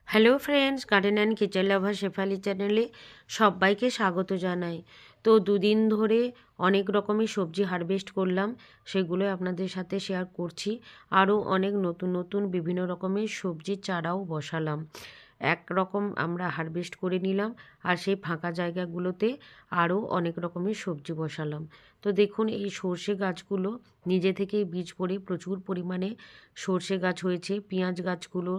Hello friends, garden and kitchen লাভার শেফালি চ্যানেলে সবাইকে স্বাগত জানাই। তো দুদিন ধরে অনেক রকমের সবজি হারভেস্ট করলাম, সেগুলো আপনাদের সাথে শেয়ার করছি। আরও অনেক নতুন নতুন বিভিন্ন রকমের সবজির চারাও বসালাম। একরকম আমরা হারভেস্ট করে নিলাম, আর সেই ফাঁকা জায়গাগুলোতে আরও অনেক রকমের সবজি বসালাম। তো দেখুন, এই সর্ষে গাছগুলো নিজে থেকেই বীজ পড়ে প্রচুর পরিমাণে সর্ষে গাছ হয়েছে। পেঁয়াজ গাছগুলো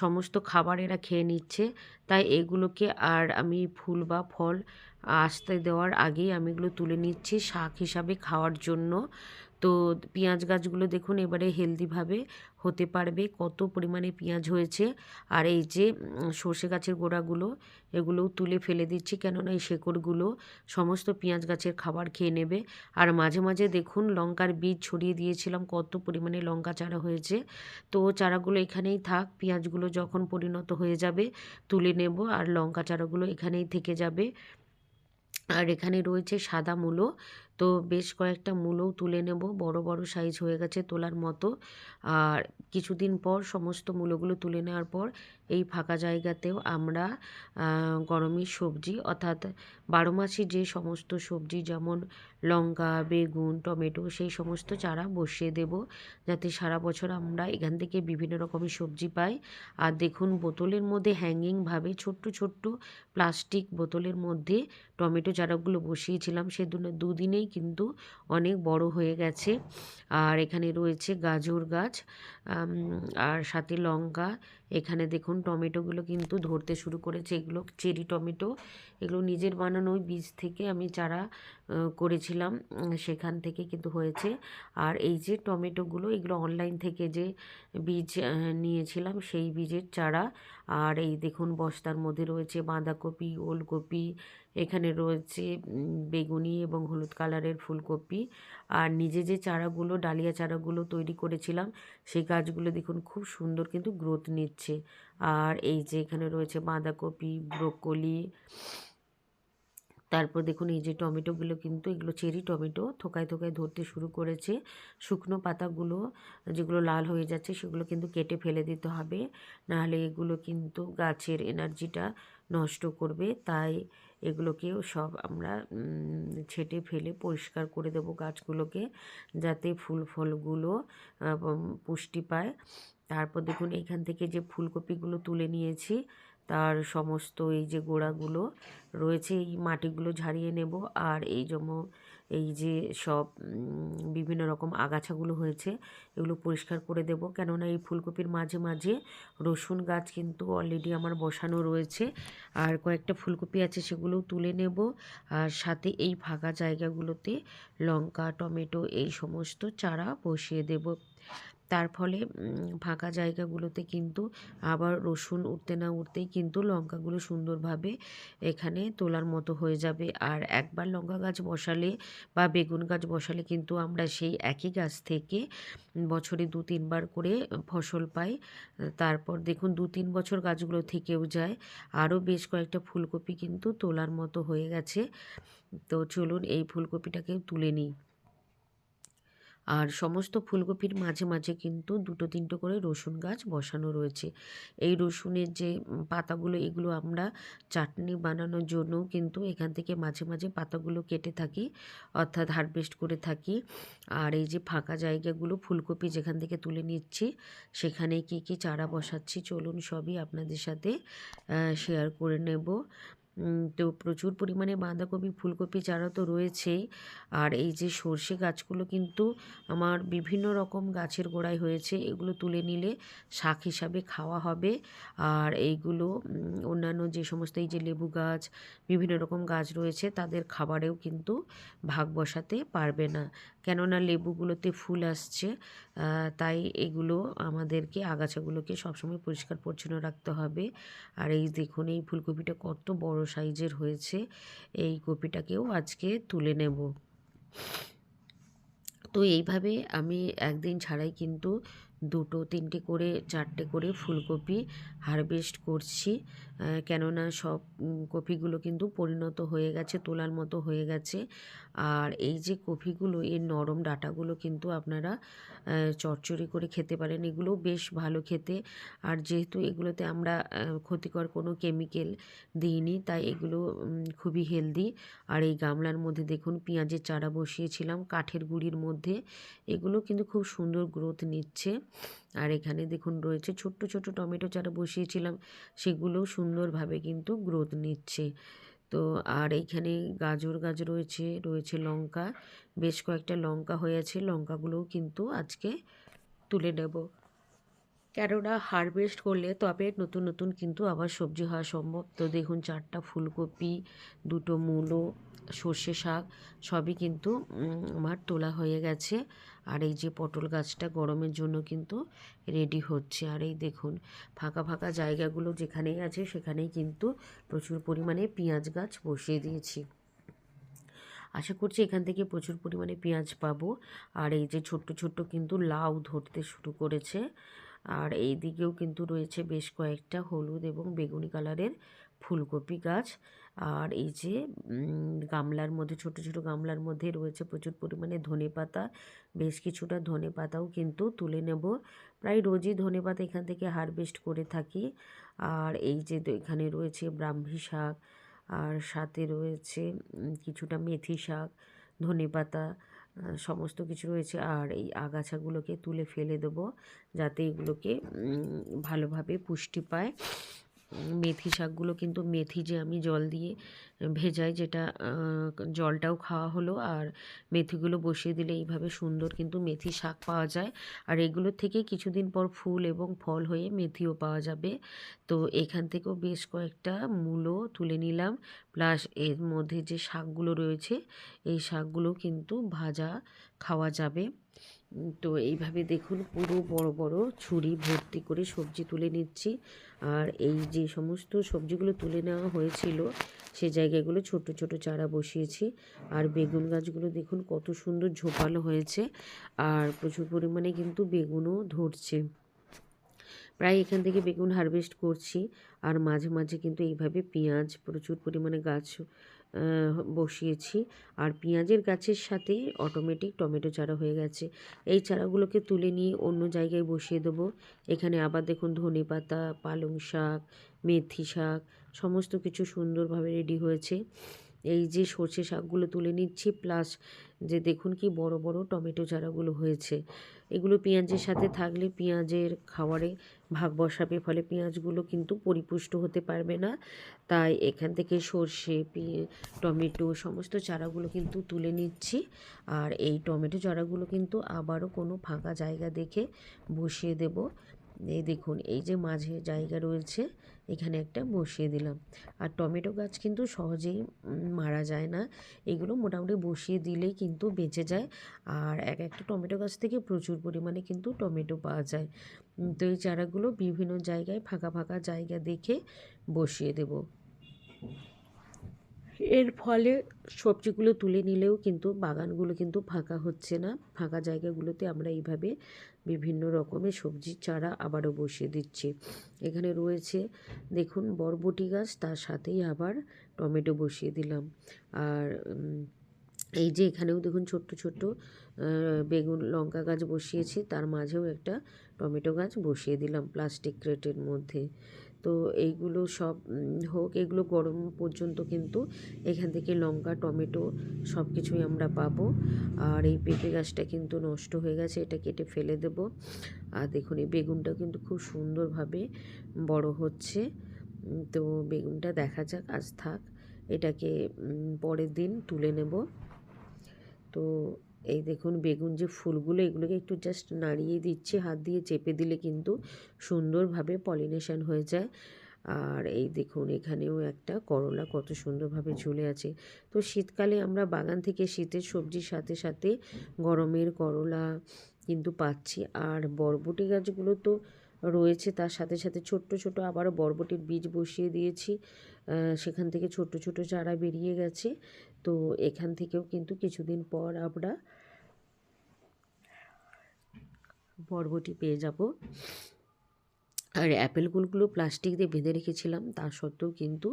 সমস্ত খাবার এরা খেয়ে নিচ্ছে, তাই এগুলোকে আর আমি ফুল বা ফল আসতে দেওয়ার আগেই আমি এগুলো তুলে নিচ্ছি শাক হিসাবে খাওয়ার জন্য। তো পেঁয়াজ গাছগুলো দেখুন এবারে হেলদিভাবে হতে পারবে, কত পরিমাণে পেঁয়াজ হয়েছে। আর এই যে সর্ষে গাছের গোড়াগুলো, এগুলোও তুলে ফেলে দিচ্ছি, কেননা এই শেকড়গুলো সমস্ত পেঁয়াজ গাছের খাবার খেয়ে নেবে। আর মাঝে মাঝে দেখুন লঙ্কার বীজ ছড়িয়ে দিয়েছিলাম, কত পরিমাণে লঙ্কা চারা হয়েছে। তো চারাগুলো এখানেই থাক, পেঁয়াজগুলো যখন পরিণত হয়ে যাবে তুলে নেব, আর লঙ্কা চারাগুলো এখানেই থেকে যাবে। আর এখানে রয়েছে সাদা মূলো, তো বেশ কয়েকটা মূলোও তুলে নেব, বড় বড় সাইজ হয়ে গেছে তোলার মতো। আর কিছুদিন পর সমস্ত মূলোগুলো তুলে নেওয়ার পর এই ফাঁকা জায়গাতেও আমরা গরমের সবজি অর্থাৎ 12 মাসি যে সমস্ত সবজি, যেমন লঙ্কা, বেগুন, টমেটো, সেই সমস্ত চারা বসিয়ে দেব, যাতে সারা বছর আমরা এখান থেকে বিভিন্ন রকমের সবজি পাই। আর দেখুন, বোতলের মধ্যে হ্যাঙ্গিংভাবে ছোট্ট ছোট্ট প্লাস্টিক বোতলের মধ্যে টমেটো চারাগুলো বসিয়েছিলাম, সে দুদিনেই কিন্তু অনেক বড় হয়ে গেছে। আর এখানে রয়েছে গাজর গাছ, আর সাথে লঙ্কা। এখানে দেখুন টমেটোগুলো কিন্তু ধরতে শুরু করেছে, এগুলো চেরি টমেটো। এগুলো নিজের বানানো বীজ থেকে আমি চারা করেছিলাম, সেখান থেকে কিন্তু হয়েছে। আর এই যে টমেটোগুলো, এগুলো অনলাইন থেকে যে বীজ নিয়েছিলাম সেই বীজের চারা। আর এই দেখুন বস্তার মধ্যে রয়েছে বাঁধাকপি, ওলকপি, এখানে রয়েছে বেগুনি এবং হলুদ কালারের ফুলকপি। আর নিজে যে চারাগুলো, ডালিয়া চারাগুলো তৈরি করেছিলাম, সেই গাছগুলো দেখুন খুব সুন্দর কিন্তু গ্রোথ নিচ্ছে। আর এই যে এখানে রয়েছে বাঁধাকপি, ব্রোকলি। তারপর দেখুন এই যে টমেটোগুলো, কিন্তু এগুলো চেরি টমেটো, থোকায় থোকায় ধরতে শুরু করেছে। শুকনো পাতাগুলো যেগুলো লাল হয়ে যাচ্ছে সেগুলো কিন্তু কেটে ফেলে দিতে হবে, নাহলে এগুলো কিন্তু গাছের এনার্জিটা নষ্ট করবে। তাই এগুলোকেও সব আমরা ছেঁটে ফেলে পরিষ্কার করে দেবো গাছগুলোকে, যাতে ফুল ফলগুলো পুষ্টি পায়। তারপর দেখুন এইখান থেকে যে ফুলকপিগুলো তুলে নিয়েছি, তার সমস্ত এই যে গোড়াগুলো রয়েছে, এই মাটিগুলো ঝাড়িয়ে নেব। আর এই যে সব বিভিন্ন রকম আগাছাগুলো হয়েছে, এগুলো পরিষ্কার করে দেব, কেননা এই ফুলকপির মাঝে মাঝে রসুন গাছ কিন্তু অলরেডি আমার বসানো রয়েছে। আর কয়েকটা ফুলকপি আছে, সেগুলোও তুলে নেব। আর সাথে এই ফাঁকা জায়গাগুলোতে লঙ্কা, টমেটো, এই সমস্ত চারা বসিয়ে দেব। তার ফলে ফাঁকা জায়গাগুলোতে কিন্তু আবার রসুন উঠতে না উঠতেই কিন্তু লঙ্কাগুলো সুন্দরভাবে এখানে তোলার মতো হয়ে যাবে। আর একবার লঙ্কা গাছ বসালে বা বেগুন গাছ বসালে কিন্তু আমরা সেই একই গাছ থেকে বছরে 2-3 বার করে ফসল পাই। তারপর দেখুন 2-3 বছর গাছগুলো থেকেও যায়। আরও বেশ কয়েকটা ফুলকপি কিন্তু তোলার মতো হয়ে গেছে। তো চলুন এই ফুলকপিটাকেও তুলে নিই। আর সমস্ত ফুলকপির মাঝে মাঝে কিন্তু 2-3টে করে রসুন গাছ বসানো রয়েছে। এই রসুনের যে পাতাগুলো, এগুলো আমরা চাটনি বানানোর জন্যও কিন্তু এখান থেকে মাঝে মাঝে পাতাগুলো কেটে থাকি, অর্থাৎ হারভেস্ট করে থাকি। আর এই যে ফাঁকা জায়গাগুলো ফুলকপি যেখান থেকে তুলে নিচ্ছি, সেখানে কি কি চারা বসাচ্ছি চলুন সবই আপনাদের সাথে শেয়ার করে নেব। তো প্রচুর পরিমাণে বাঁধাকপি, ফুলকপি চারা তো রয়েছেই। আর এই যে সর্ষে গাছগুলো কিন্তু আমার বিভিন্ন রকম গাছের গোড়ায় হয়েছে, এগুলো তুলে নিলে শাক হিসাবে খাওয়া হবে। আর এইগুলো অন্যান্য যে সমস্ত এই যে লেবু গাছ, বিভিন্ন রকম গাছ রয়েছে, তাদের খাবারেও কিন্তু ভাগ বসাতে পারবে না, কেননা লেবুগুলোতে ফুল আসছে। তাই এগুলো আমাদেরকে, আগাছাগুলোকে সবসময় পরিষ্কার পরিচ্ছন্ন রাখতে হবে। আর এই দেখুন এই ফুলকপিটা কত বড় সাইজের হয়েছে, এই কপিটাকেও আজকে তুলে নেব। তো এইভাবে আমি একদিন ছাড়াই কিন্তু 2টো 3টে করে 4টে করে ফুলকপি হারভেস্ট করছি, কেননা সব কপিগুলো কিন্তু পরিণত হয়ে গেছে, তোলার মতো হয়ে গেছে। আর এই যে কপিগুলো, এর নরম ডাঁটাগুলো কিন্তু আপনারা চচ্চড়ি করে খেতে পারেন, এগুলো বেশ ভালো খেতে। আর যেহেতু এগুলোতে আমরা ক্ষতিকর কোনো কেমিক্যাল দিইনি, তাই এগুলো খুবই হেলদি। আর এই গামলার মধ্যে দেখুন পেঁয়াজের চারা বসিয়েছিলাম কাঠের গুঁড়ির মধ্যে, এগুলো কিন্তু খুব সুন্দর গ্রোথ নিচ্ছে। আর এখানে দেখুন রয়েছে ছোট্ট ছোট্ট টমেটো চারা বসিয়েছিলাম, সেগুলো সুন্দরভাবে কিন্তু গ্রোথ নিচ্ছে। তো আর এইখানে গাজর রয়েছে, রয়েছে লঙ্কা, বেশ কয়েকটা লঙ্কা হয়েছে, লঙ্কাগুলোও কিন্তু আজকে তুলে নেব, কেননা হারভেস্ট করলে তবে নতুন নতুন কিন্তু আবার সবজি হওয়া সম্ভব। তো দেখুন 4টা ফুলকপি, 2টো মূলো, সর্ষে শাক সবই কিন্তু আমার তোলা হয়ে গেছে। আর এই যে পটল গাছটা গরমের জন্য কিন্তু রেডি হচ্ছে। আর এই দেখুন ফাঁকা ফাঁকা জায়গাগুলো যেখানেই আছে সেখানেই কিন্তু প্রচুর পরিমাণে পেঁয়াজ গাছ বসিয়ে দিয়েছি। আশা করছি এখান থেকে প্রচুর পরিমাণে পেঁয়াজ পাবো। আর এই যে ছোট্ট ছোট্ট কিন্তু লাউ ধরতে শুরু করেছে। আর এই দিকেও কিন্তু রয়েছে বেশ কয়েকটা হলুদ এবং বেগুনি কালারের ফুলকপি গাছ। আর এই যে গামলার মধ্যে, ছোট ছোট গামলার মধ্যে রয়েছে প্রচুর পরিমাণে ধনেপাতা, বেশ কিছুটা ধনেপাতাও কিন্তু তুলে নেব। প্রায় রোজই ধনেপাতা এখান থেকে হারভেস্ট করে থাকি। আর এই যে এখানে রয়েছে ব্রাহ্মী শাক, আর সাথে রয়েছে কিছুটা মেথি শাক, ধনেপাতা, সমস্ত কিছু রয়েছে। আর এই আগাছাগুলোকে তুলে ফেলে দেবো যাতে এগুলোকে ভালোভাবে পুষ্টি পায়। মেথি শাকগুলো কিন্তু মেথি যে আমি জল দিয়ে ভেজাই, যেটা জলটাও খাওয়া হলো, আর মেথিগুলো বসিয়ে দিলে এইভাবে সুন্দর কিন্তু মেথি শাক পাওয়া যায়। আর এগুলোর থেকে কিছুদিন পর ফুল এবং ফল হয়ে মেথিও পাওয়া যাবে। তো এখান থেকেও বেশ কয়েকটা মূলো তুলে নিলাম, প্লাস এর মধ্যে যে শাকগুলো রয়েছে এই শাকগুলো কিন্তু ভাজা খাওয়া যাবে। তো এইভাবে দেখুন পুরো বড় বড় ছুরি ভর্তি করে সবজি তুলে নিচ্ছি। আর এই যে সমস্ত সবজিগুলো তুলে নেওয়া হয়েছিল সে জায়গাগুলো ছোট ছোট চারা বসিয়েছি। আর বেগুন গাছগুলো দেখুন কত সুন্দর ঝোপালো হয়েছে, আর প্রচুর পরিমাণে কিন্তু বেগুনও ধরছে। প্রায় এখান থেকে বেগুন হারভেস্ট করছি। আর মাঝে মাঝে কিন্তু এইভাবে পেঁয়াজ প্রচুর পরিমাণে গাছ বসিয়েছি। আর পেঁয়াজের গাছের সাথে অটোমেটিক টমেটো চারা হয়ে গেছে। এই চারাগুলোকে তুলে নিয়ে অন্য জায়গায় বসিয়ে দেবো। এখানে আবার দেখুন ধনেপাতা, পালং শাক, মেথি শাক সমস্ত কিছু সুন্দরভাবে রেডি হয়েছে। এই যে সর্ষে শাকগুলো তুলে নিচ্ছি, প্লাস যে দেখুন কি বড় বড় টমেটো চারাগুলো হয়েছে। এগুলো পেঁয়াজের সাথে থাকলে পেঁয়াজের খাবারে ভাগ বসাবে, ফলে পেঁয়াজগুলো কিন্তু পরিপুষ্ট হতে পারবে না। তাই এখান থেকে সর্ষে, টমেটো সমস্ত চারাগুলো কিন্তু তুলে নিচ্ছি। আর এই টমেটো চারাগুলো কিন্তু আবারও কোনো ফাঁকা জায়গা দেখে বসিয়ে দেব। এই দেখুন এই যে মাঝে জায়গা রয়েছে এখানে একটা বসিয়ে দিলাম। আর টমেটো গাছ কিন্তু সহজেই মারা যায় না, এগুলো মোটামুটি বসিয়ে দিলেই কিন্তু বেঁচে যায়। আর এক একটা টমেটো গাছ থেকে প্রচুর পরিমাণে কিন্তু টমেটো পাওয়া যায়। তো এই চারাগুলো বিভিন্ন জায়গায় ফাঁকা ফাঁকা জায়গা দেখে বসিয়ে দেব। এর ফলে সবজিগুলো তুলে নিলেও কিন্তু বাগানগুলো কিন্তু ফাঁকা হচ্ছে না। ফাঁকা জায়গাগুলোতে আমরা এইভাবে বিভিন্ন রকমের সবজির চারা আবারও বসিয়ে দিচ্ছি। এখানে রয়েছে দেখুন বরবটি গাছ, তার সাথেই আবার টমেটো বসিয়ে দিলাম। আর এই যে এখানেও দেখুন ছোট্ট ছোট্ট বেগুন লঙ্কা গাছ বসিয়েছি, তার মাঝেও একটা টমেটো গাছ বসিয়ে দিলাম প্লাস্টিক ক্রেটের মধ্যে। তো এইগুলো সব হোক, এগুলো গরম পর্যন্ত কিন্তু এখান থেকে লঙ্কা, টমেটো সব কিছুই আমরা পাবো। আর এই পেঁপে গাছটা কিন্তু নষ্ট হয়ে গেছে, এটা কেটে ফেলে দেব। আর দেখুন এই বেগুনটা কিন্তু খুব সুন্দরভাবে বড় হচ্ছে। তো বেগুনটা দেখা যাক, আজ থাক, এটাকে পরের দিন তুলে নেব। তো এই দেখুন বেগুন যে ফুলগুলো, এগুলোকে একটু জাস্ট নাড়িয়ে দিচ্ছি, হাত দিয়ে চেপে দিলে কিন্তু সুন্দরভাবে পলিনেশন হয়ে যায়। আর এই দেখুন এখানেও একটা করলা কত সুন্দরভাবে ঝুলে আছে। তো শীতকালে আমরা বাগান থেকে শীতের সবজির সাথে সাথে গরমের করলা কিন্তু পাচ্ছি। আর বরবটি গাছগুলো তো রয়েছে, তার সাথে সাথে ছোট্ট ছোট আবারও বরবটির বীজ বসিয়ে দিয়েছি, সেখান থেকে ছোট ছোট চারা বেরিয়ে গেছে। তো এখান থেকেও কিন্তু কিছুদিন পর আমরা বরবটি পেয়ে যাব। আর অ্যাপেলগুলো প্লাস্টিক দিয়ে বেঁধে রেখেছিলাম, তা সত্ত্বেও কিন্তু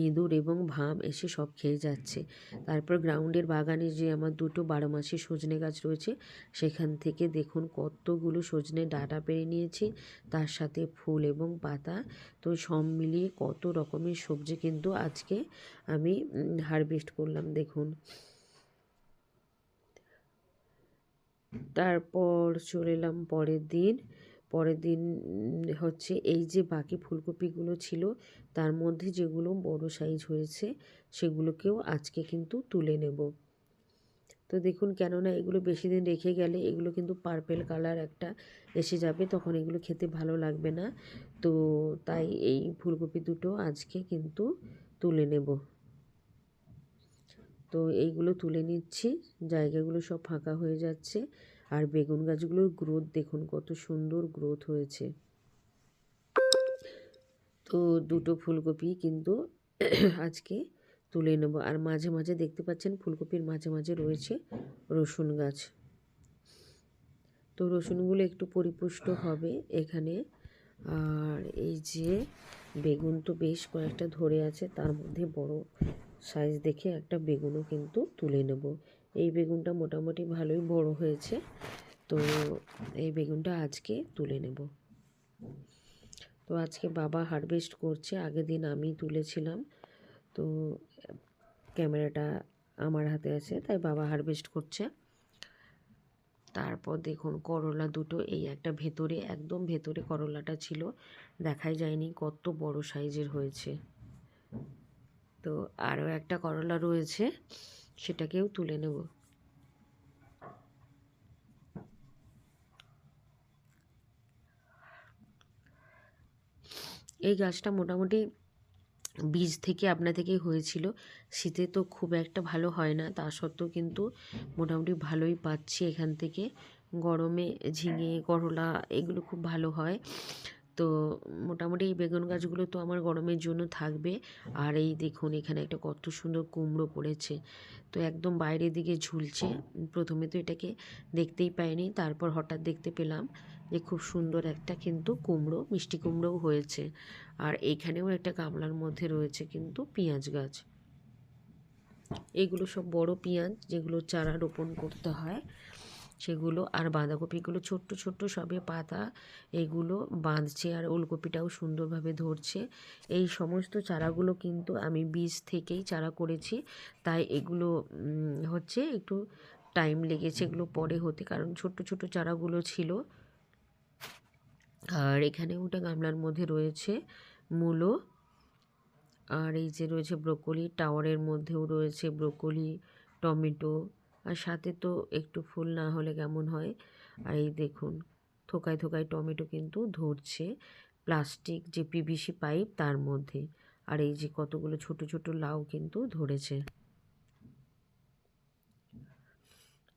ইঁদুর এবং ভাম এসে সব খেয়ে যাচ্ছে। তারপর গ্রাউন্ডের বাগানে যে আমার 2টো 12 মাসি সজনে গাছ রয়েছে, সেখান থেকে দেখুন কতগুলো সজনে ডাঁটা পেড়ে নিয়েছি, তার সাথে ফুল এবং পাতা। তো সব মিলিয়ে কত রকমের সবজি কিন্তু আজকে আমি হারভেস্ট করলাম দেখুন। তারপর চলে এলাম পরের দিন হচ্ছে এই যে বাকি ফুলকপিগুলো ছিল, তার মধ্যে যেগুলো বড় সাইজ হয়েছে সেগুলোকেও আজকে কিন্তু তুলে নেব। তো দেখুন, কেননা এগুলো বেশি দিন রেখে গেলে এগুলো কিন্তু পার্পেল কালার একটা এসে যাবে, তখন এগুলো খেতে ভালো লাগবে না। তো তাই এই ফুলকপি দুটো আজকে কিন্তু তুলে নেব। তো এইগুলো তুলে নিচ্ছি, জায়গাগুলো সব ফাঁকা হয়ে যাচ্ছে। আর বেগুন গাছগুলোর গ্রোথ দেখুন কত সুন্দর গ্রোথ হয়েছে। তো 2টো ফুলকপি কিন্তু আজকে তুলে নেব। আর মাঝে মাঝে দেখতে পাচ্ছেন ফুলকপির মাঝে মাঝে রয়েছে রসুন গাছ। তো রসুনগুলো একটু পরিপুষ্ট হবে এখানে। আর এই যে বেগুন তো বেশ কয়েকটা ধরে আছে, তার মধ্যে বড় সাইজ দেখে একটা বেগুনও কিন্তু তুলে নেব। এই বেগুনটা মোটামুটি ভালোই বড় হয়েছে, তো এই বেগুনটা আজকে তুলে নেব। তো আজকে বাবা হারভেস্ট করছে, আগের দিন আমি তুলেছিলাম। তো ক্যামেরাটা আমার হাতে আছে, তাই বাবা হারভেস্ট করছে। তারপর দেখুন করলা দুটো, এই একটা ভেতরে একদম ভেতরে করলাটা ছিল, দেখাই যায়নি, কত বড় সাইজের হয়েছে। তো আরও একটা করলা রয়েছে, সেটাকেও তুলে নেব। এই গাছটা মোটামুটি বীজ থেকে আপনা থেকেই হয়েছিল। শীতে তো খুব একটা ভালো হয় না, তা সত্ত্বেও কিন্তু মোটামুটি ভালোই পাচ্ছি এখান থেকে। গরমে ঝিঙে করলা এগুলো খুব ভালো হয়। তো মোটামুটি এই বেগুন গাছগুলো তো আমার গরমের জন্য থাকবে। আর এই দেখুন এখানে একটা কত সুন্দর কুমড়ো পড়েছে, তো একদম বাইরের দিকে ঝুলছে। প্রথমে তো এটাকে দেখতেই পাইনি, তারপর হঠাৎ দেখতে পেলাম যে খুব সুন্দর একটা কিন্তু কুমড়ো, মিষ্টি কুমড়োও হয়েছে। আর এইখানেও একটা গামলার মধ্যে রয়েছে কিন্তু পেঁয়াজ গাছ। এগুলো সব বড় পেঁয়াজ, যেগুলো চারা রোপণ করতে হয় সেগুলো। আর বাঁধাকপিগুলো ছোট্ট ছোট্ট সবে পাতা, এগুলো বাঁধছে। আর ওলকপিটাও সুন্দরভাবে ধরছে। এই সমস্ত চারাগুলো কিন্তু আমি বীজ থেকেই চারা করেছি, তাই এগুলো হচ্ছে একটু টাইম লেগেছে এগুলো পরে হতে, কারণ ছোট্ট ছোট্ট চারাগুলো ছিল। আর এখানে ওটা গামলার মধ্যে রয়েছে মূলো। আর এই যে রয়েছে ব্রোকলি, টাওয়ারের মধ্যেও রয়েছে ব্রোকলি, টমেটো। আর সাথে তো একটু ফুল না হলে কেমন হয়। আর এই দেখুন থোকায় থোকায় টমেটো কিন্তু ধরছে প্লাস্টিক যে পিভিসি পাইপ তার মধ্যে। আর এই যে কতগুলো ছোট ছোট লাউ কিন্তু ধরেছে।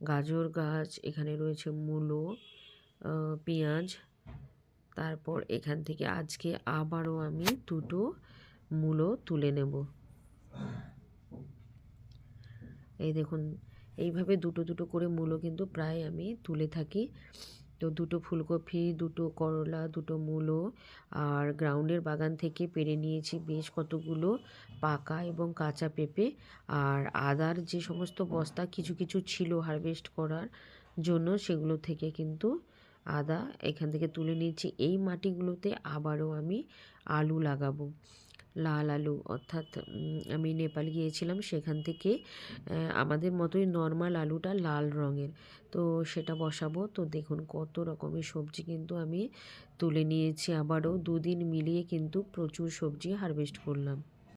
গাজর গাছ, এখানে রয়েছে মূলো, পেঁয়াজ। তারপর এখান থেকে আজকে আবারও আমি 2টো মূলো তুলে নেব। এই দেখুন এইভাবে 2টো করে মূলো কিন্তু প্রায় আমি তুলে থাকি। তো 2টো ফুলকপি, 2টো করলা, 2টো মূলো। আর গ্রাউন্ডের বাগান থেকে পেড়ে নিয়েছি বেশ কতগুলো পাকা এবং কাঁচা পেঁপে। আর আদার যে সমস্ত বস্তা কিছু কিছু ছিল হারভেস্ট করার জন্য, সেগুলো থেকে কিন্তু আদা এখান থেকে তুলে নিয়েছি। এই মাটিগুলোতে আবারও আমি আলু লাগাবো, লাল আলু। অর্থাৎ আমি নেপাল গিয়েছিলাম, সেখান থেকে আমাদের মতোই নর্মাল আলুটা লাল রঙের, তো সেটা বসাবো। তো দেখুন কত রকমের সবজি কিন্তু আমি তুলে নিয়েছি। আবারও 2 দিন মিলিয়ে কিন্তু প্রচুর সবজি হারভেস্ট করলাম।